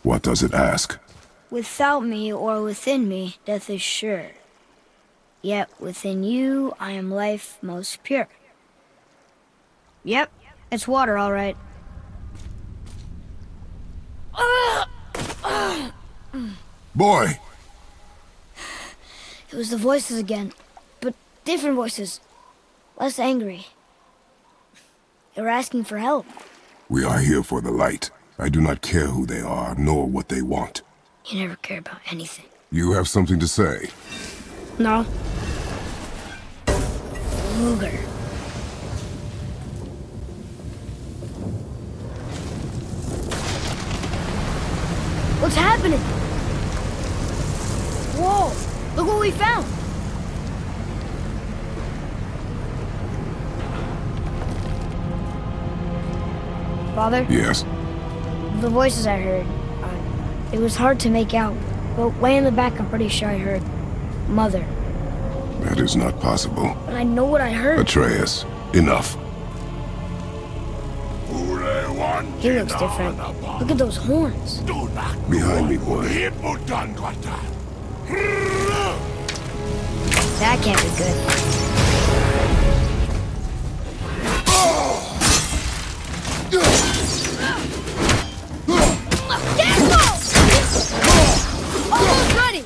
What does it ask? Without me or within me, death is sure. Yet within you, I am life most pure. Yep, it's water, all right. Boy! It was the voices again, but different voices. Less angry. They were asking for help. We are here for the light. I do not care who they are, nor what they want. You never care about anything. You have something to say? No. Luger. What's happening? Whoa! Look what we found! Father? Yes. The voices I heard, it was hard to make out, but way in the back I'm pretty sure I heard Mother. That is not possible. But I know what I heard. Atreus, enough. He looks different. Look at those horns. Behind me, boy. That can't be good. Almost ready!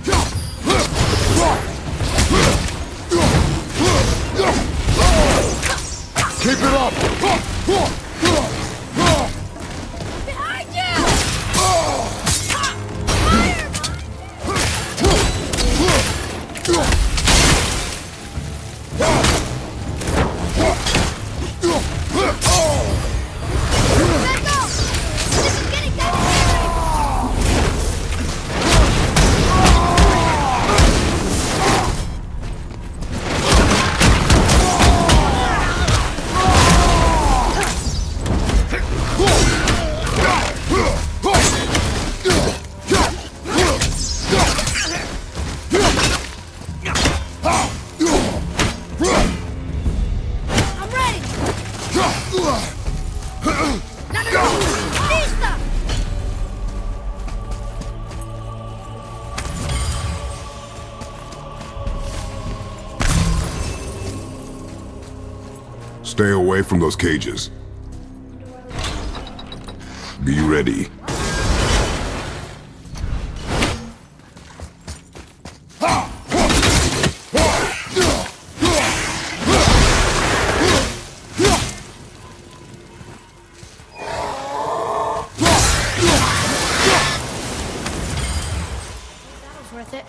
Keep it up! Behind you! Let go! This is getting I'm ready! Lista! Stay away from those cages. Be ready. That was worth it.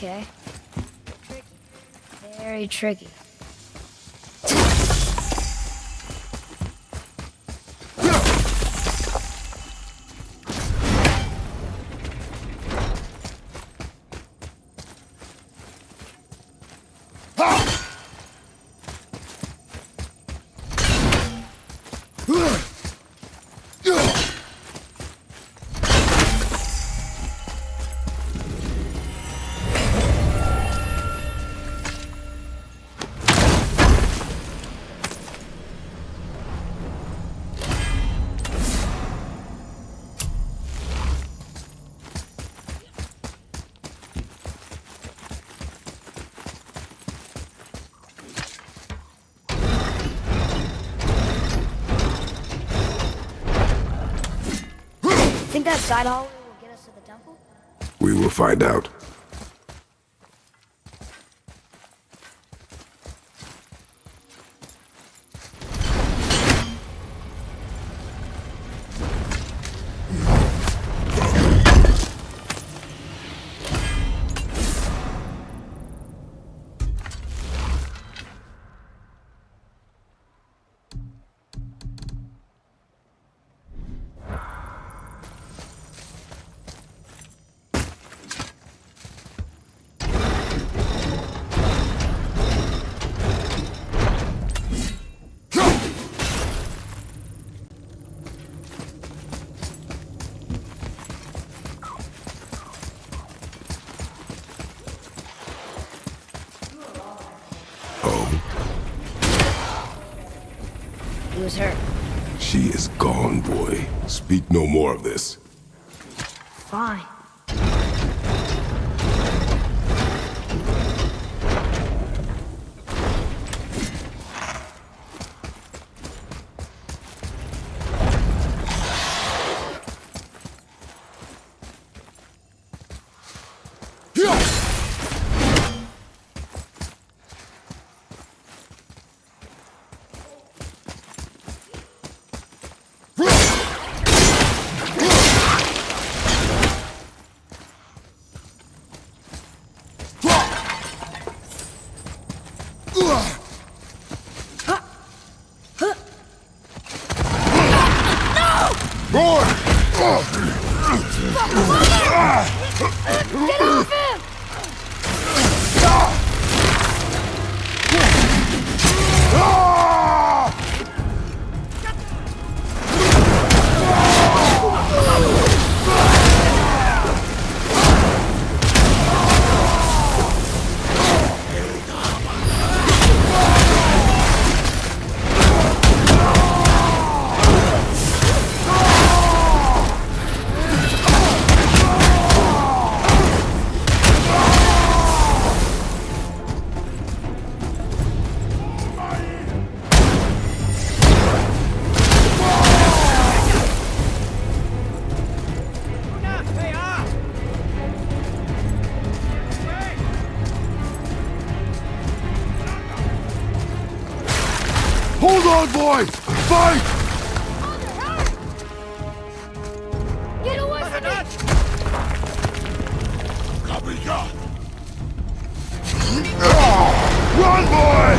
Okay. Tricky. Very tricky. Think that side hallway will get us to the temple? We will find out. He was hurt. She is gone, boy. Speak no more of this. Fine. Get off him! Hold on, boy! Fight! Get away from me! Copy that! Run, boy!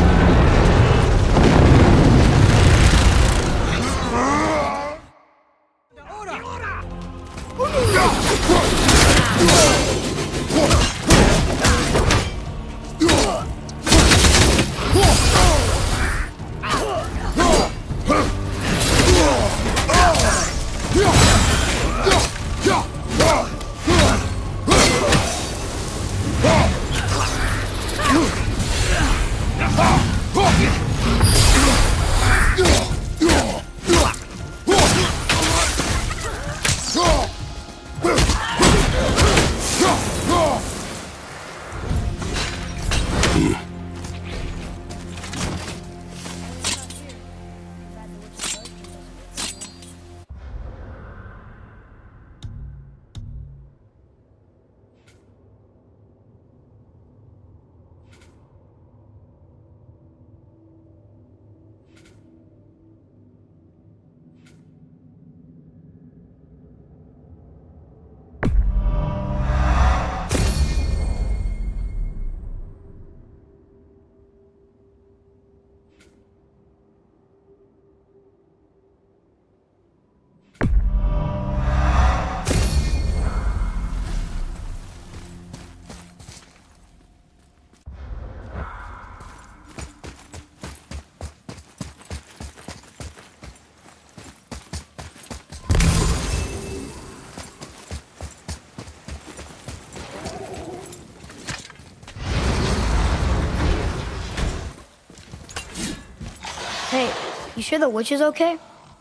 Hey, you sure the witch is okay?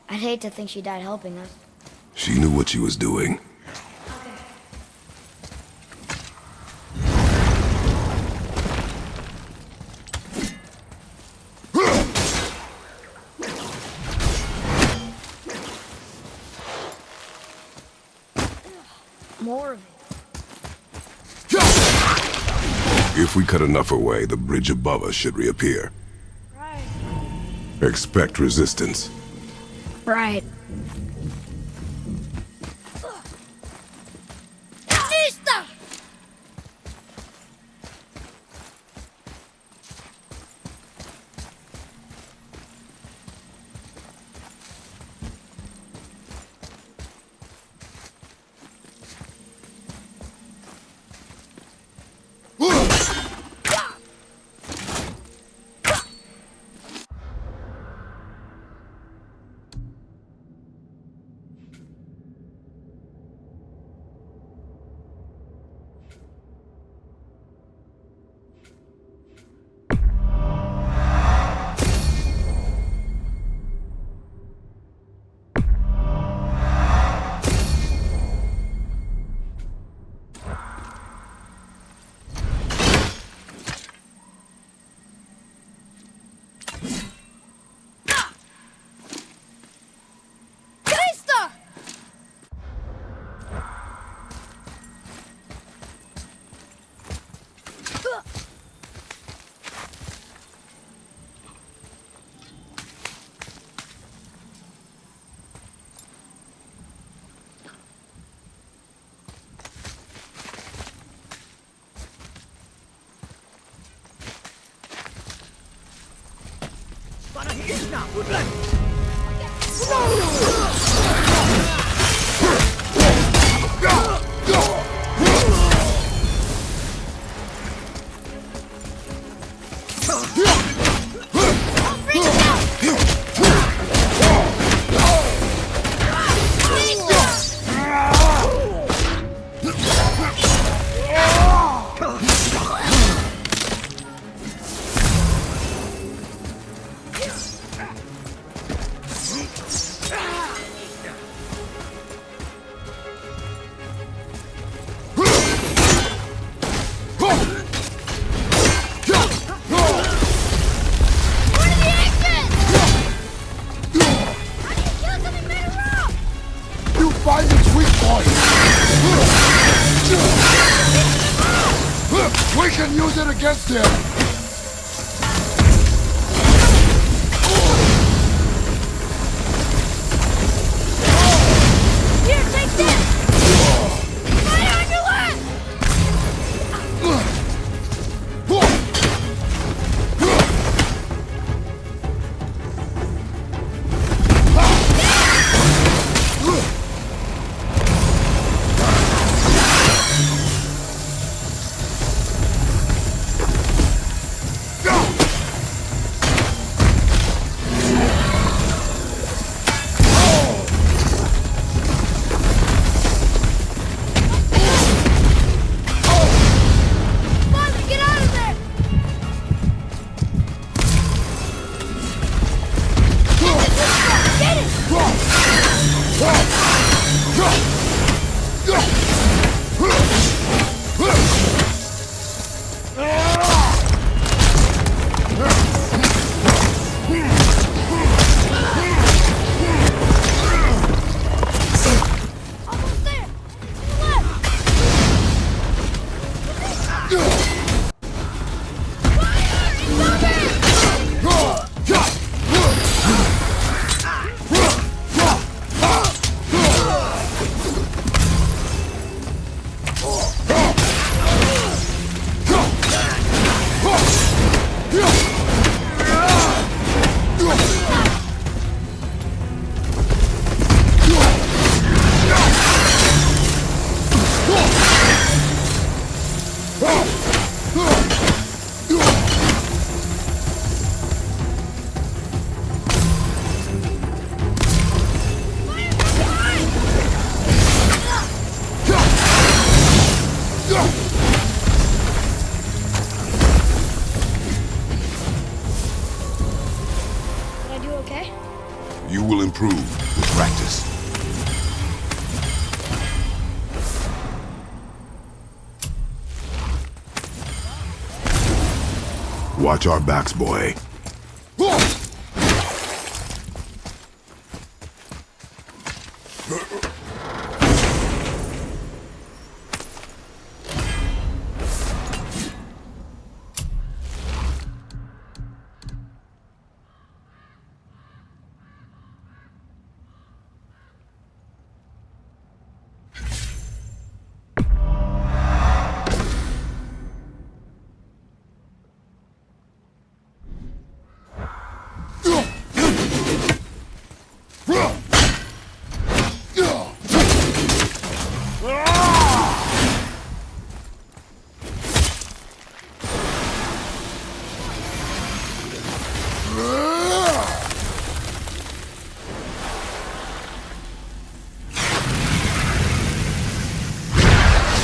I'd hate to think she died helping us. She knew what she was doing. More of it. If we cut enough away, the bridge above us should reappear. Right. Expect resistance. Right. okay? You will improve with practice. Watch our backs, boy.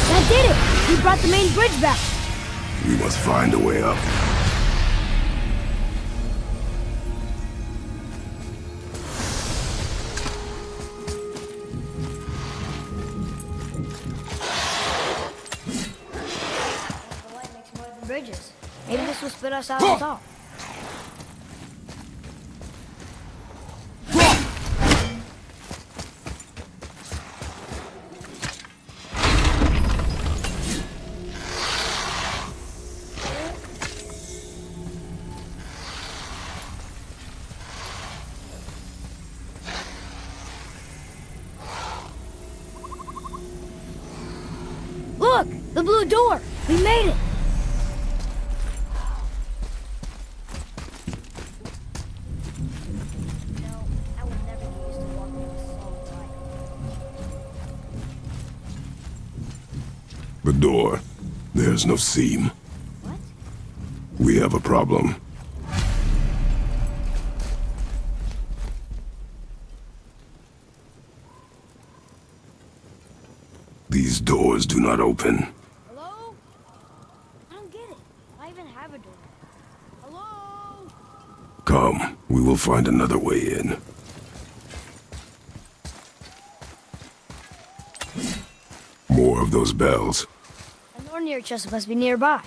That did it! We brought the main bridge back. We must find a way up. The light makes more than bridges. Maybe this will spit us out at all. Look! The blue door! We made it! No, I would never get used to walking in a solid light. The door. There's no seam. What? We have a problem. These doors do not open. Hello? I don't get it. I even have a door. Hello? Come, we will find another way in. More of those bells. A Nornir chest must be nearby.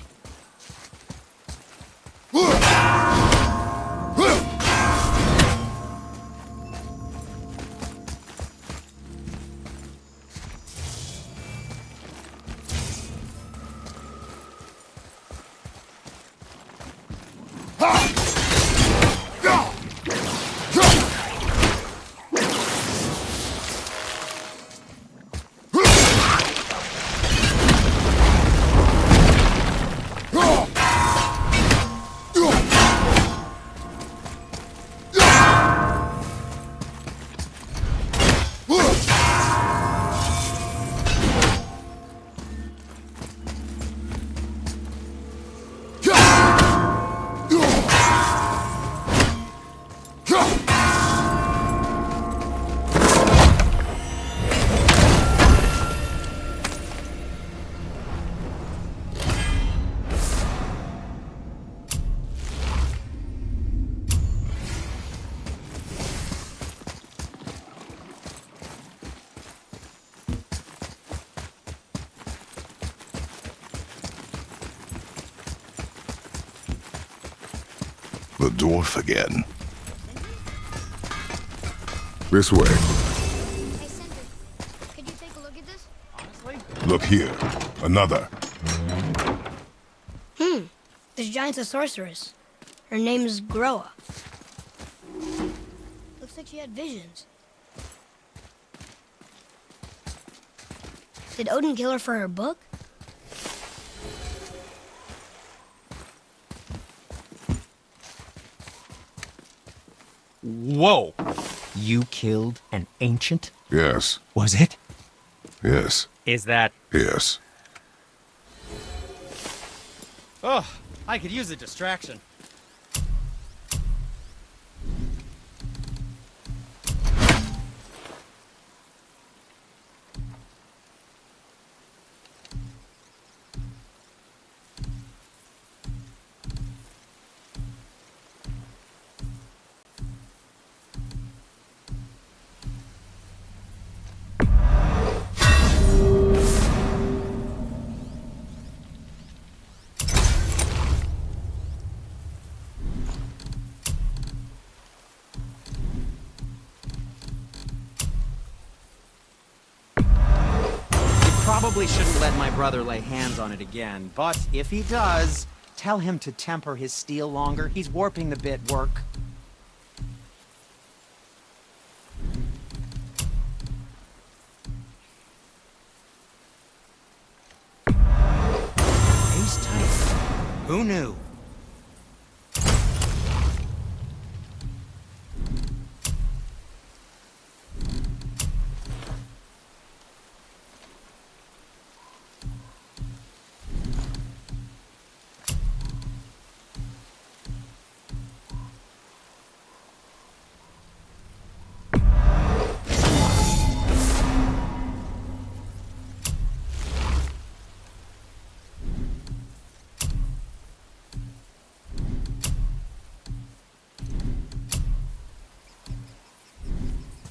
The dwarf again. This way. Hey, Cinder. Could you take a look at this? Look here. Another. This giant's a sorceress. Her name is Groa. Looks like she had visions. Did Odin kill her for her book? Whoa! You killed an ancient? Yes. Was it? Yes. Is that... Yes. Oh, I could use a distraction. probably shouldn't let my brother lay hands on it again, but if he does, tell him to temper his steel longer. He's warping the bit work. Ace tight. Who knew?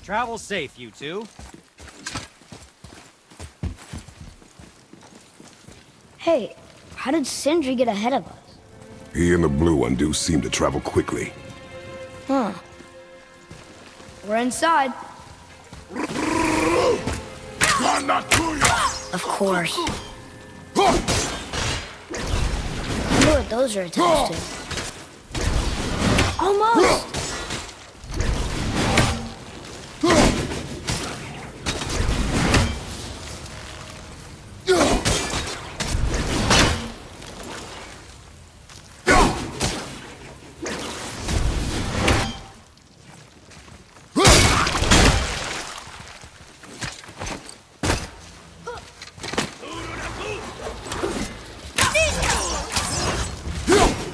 Travel safe, you two. Hey, how did Sindri get ahead of us? He and the blue one do seem to travel quickly. Huh. We're inside. Of course. I wonder what those are attached to. Almost!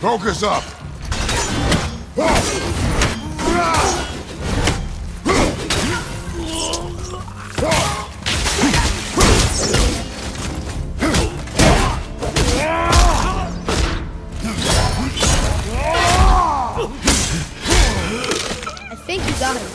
Focus up! I think you got him.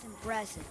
Impressive.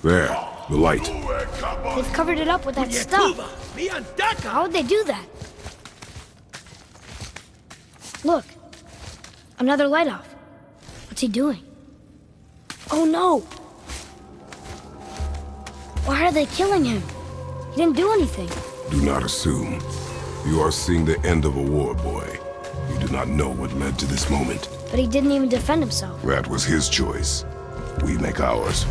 There, the light. They've covered it up with that stuff. How would they do that? Look. Another light off. What's he doing? Oh no! Why are they killing him? He didn't do anything. Do not assume. You are seeing the end of a war, boy. You do not know what led to this moment. But he didn't even defend himself. That was his choice. We make ours.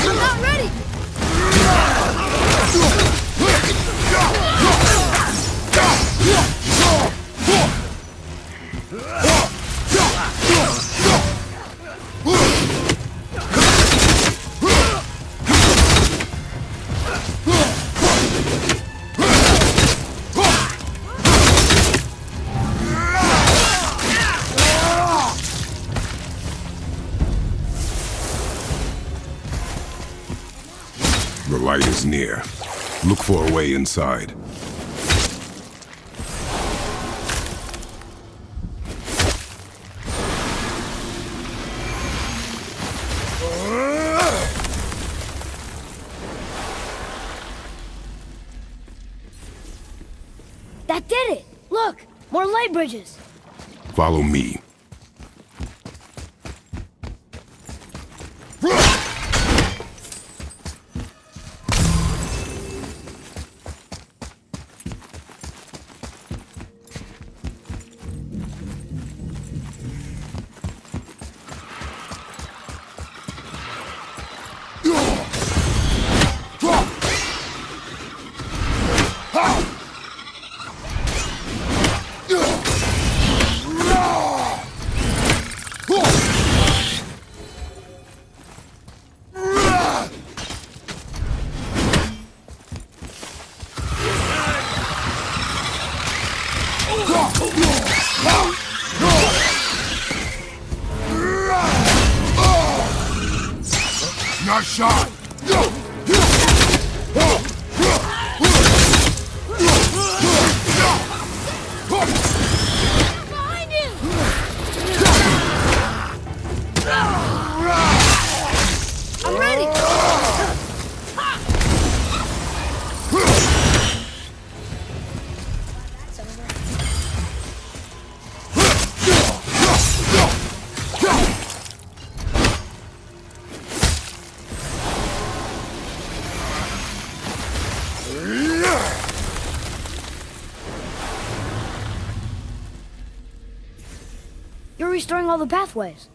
I'm not ready! The light is near. Look for a way inside. That did it! Look! More light bridges! Follow me. Nice shot! Behind you! I'm ready! You're restoring all the pathways.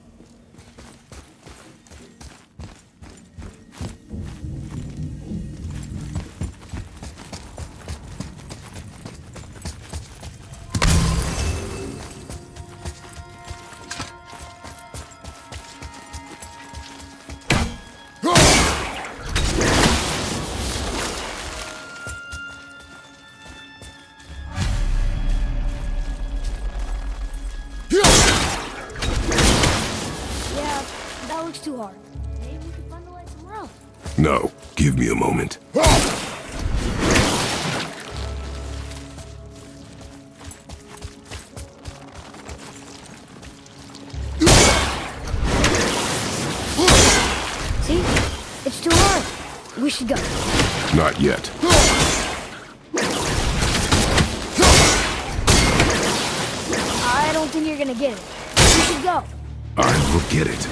Yeah, that looks too hard. Maybe we can find the light somewhere else. No, give me a moment. See? It's too hard. We should go. Not yet. I don't think you're gonna get it. We should go. I will get it.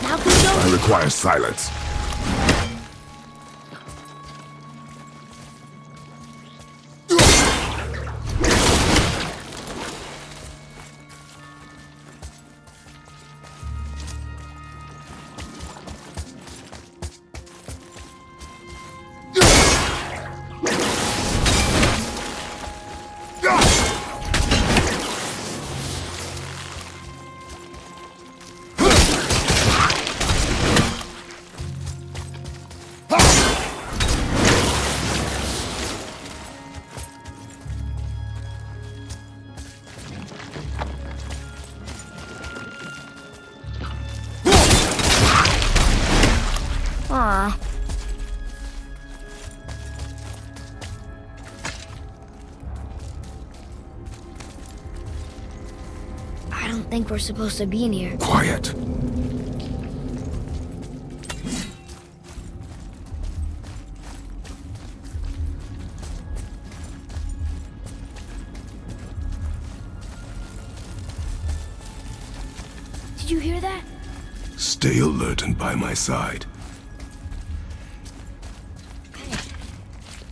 Now can we go? I require silence. Aw. I don't think we're supposed to be in here. Quiet. Did you hear that? Stay alert and by my side.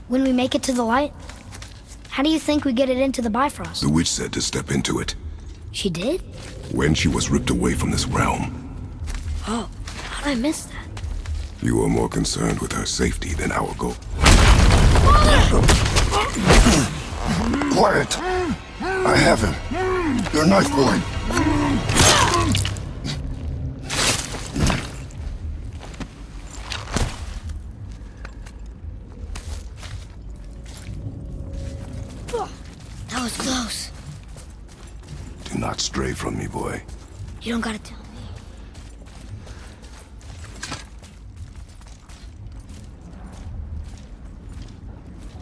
When we make it to the light, how do you think we get it into the Bifrost? The witch said to step into it She did? when she was ripped away from this realm. Oh, how'd I miss that? You were more concerned with her safety than our goal. Quiet! I have him. Your knife boy. That was close. Do not stray from me, boy. You don't gotta tell me.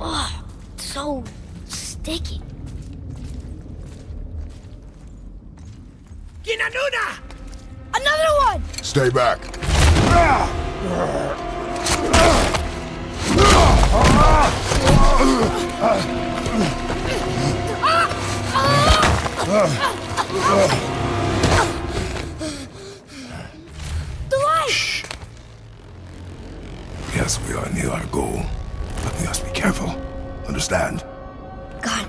Oh, it's so sticky. Another one! Stay back. The light! Yes, we are near our goal, but we must be careful. Understand? God.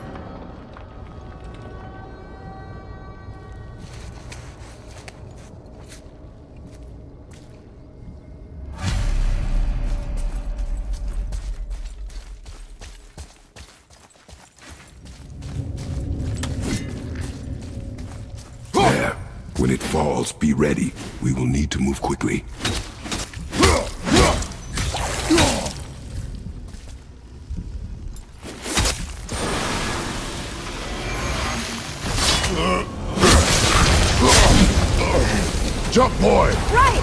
There. When it falls, be ready. We will need to move quickly. Jump, boy! Right!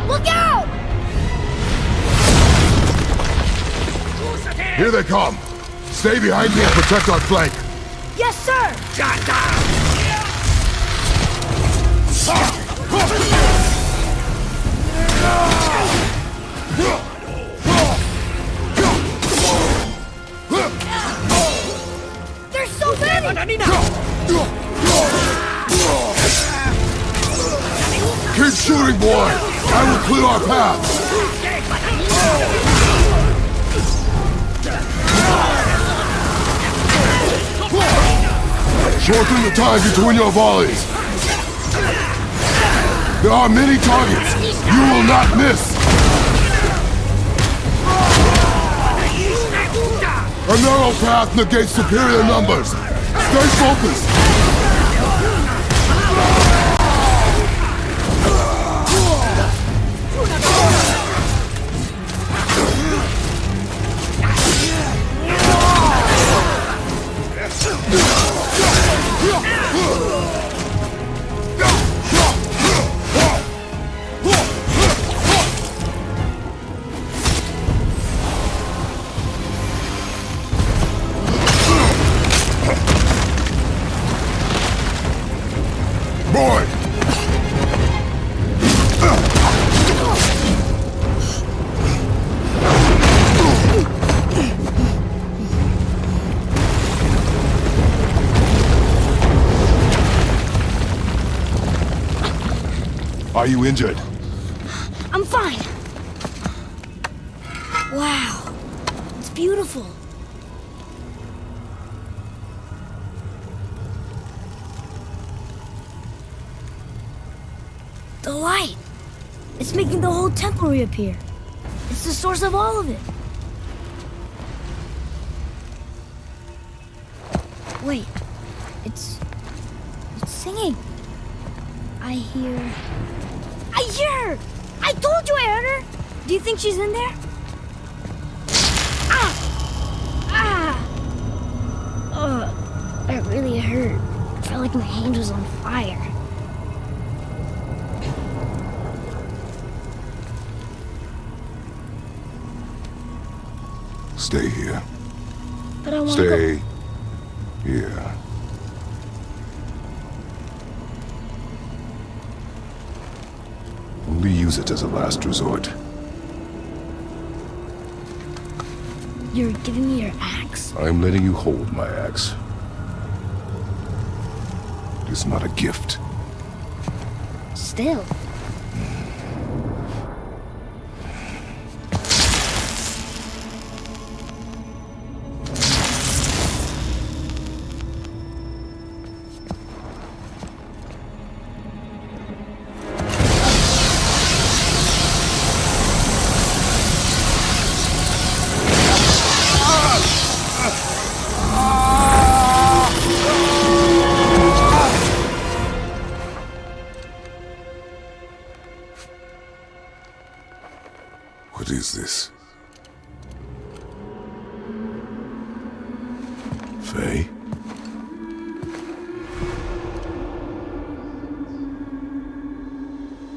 Look out! Here they come! Stay behind me and protect our flank! Yes, sir! There's so many! Keep shooting, boy! I will clear our path! Shorten the time between your volleys! There are many targets! You will not miss! A narrow path negates superior numbers! Stay focused! Boy! Are you injured? I'm fine. Wow. It's beautiful. The light. It's making the whole temple reappear. It's the source of all of it. Wait. It's singing. I hear her! I told you I heard her! Do you think she's in there? That really hurt. I felt like my hand was on fire. Stay here. But I want to go. Stay here. Only use it as a last resort. You're giving me your axe? I'm letting you hold my axe. It is not a gift. Still. What is this? Faye?